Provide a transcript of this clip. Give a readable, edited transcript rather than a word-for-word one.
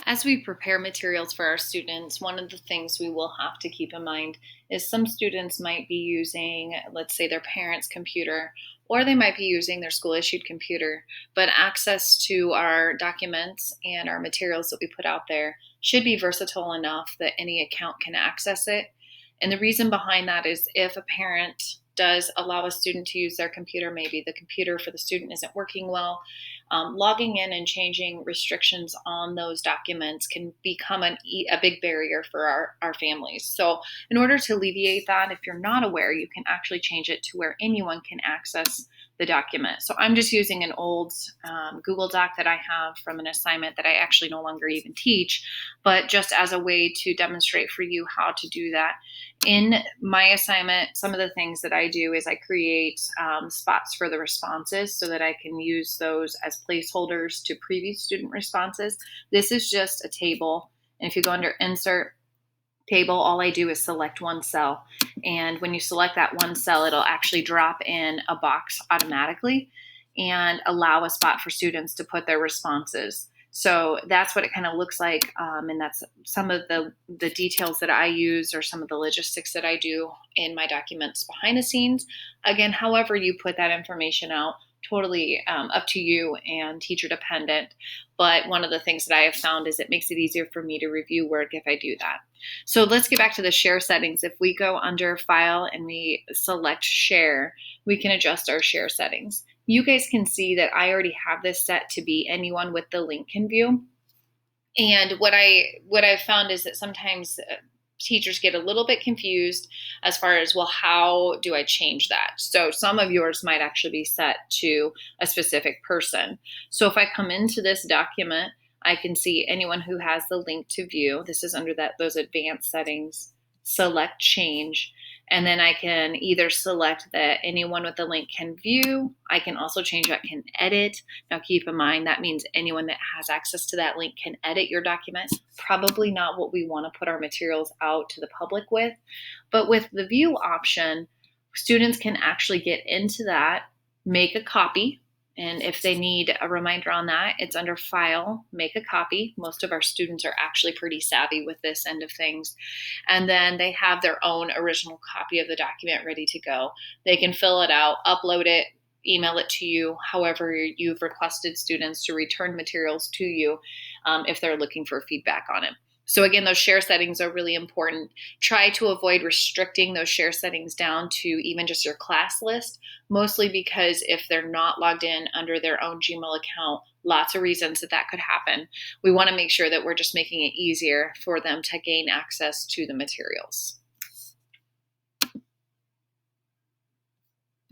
As we prepare materials for our students, one of the things we will have to keep in mind is some students might be using, let's say, their parents' computer, or they might be using their school issued computer, but access to our documents and our materials that we put out there should be versatile enough that any account can access it. And the reason behind that is if a parent does allow a student to use their computer, maybe the computer for the student isn't working well, logging in and changing restrictions on those documents can become a big barrier for our families. So, in order to alleviate that, if you're not aware, you can actually change it to where anyone can access the document. So, I'm just using an old Google Doc that I have from an assignment that I actually no longer even teach, but just as a way to demonstrate for you how to do that. In my assignment, some of the things that I do is I create spots for the responses so that I can use those as placeholders to previous student responses. This is just a table. And if you go under Insert Table, all I do is select one cell. And when you select that one cell, it'll actually drop in a box automatically and allow a spot for students to put their responses. So that's what it kind of looks like, and that's some of the details that I use or some of the logistics that I do in my documents behind the scenes. Again, however you put that information out, totally up to you and teacher dependent. But one of the things that I have found is it makes it easier for me to review work if I do that. So let's get back to the share settings. If we go under File and we select Share, we can adjust our share settings. You guys can see that I already have this set to be anyone with the link can view. And what I've found is that sometimes teachers get a little bit confused as far as, well, how do I change that? So some of yours might actually be set to a specific person. So if I come into this document, I can see anyone who has the link to view. This is under those advanced settings, select change. And then I can either select that anyone with the link can view. I can also change that can edit. Now keep in mind that means anyone that has access to that link can edit your document. Probably not what we want to put our materials out to the public with. But with the view option, students can actually get into that, make a copy. And if they need a reminder on that, it's under File, Make a Copy. Most of our students are actually pretty savvy with this end of things. And then they have their own original copy of the document ready to go. They can fill it out, upload it, email it to you, however you've requested students to return materials to you if they're looking for feedback on it. So again, those share settings are really important. Try to avoid restricting those share settings down to even just your class list, mostly because if they're not logged in under their own Gmail account, lots of reasons that could happen. We want to make sure that we're just making it easier for them to gain access to the materials.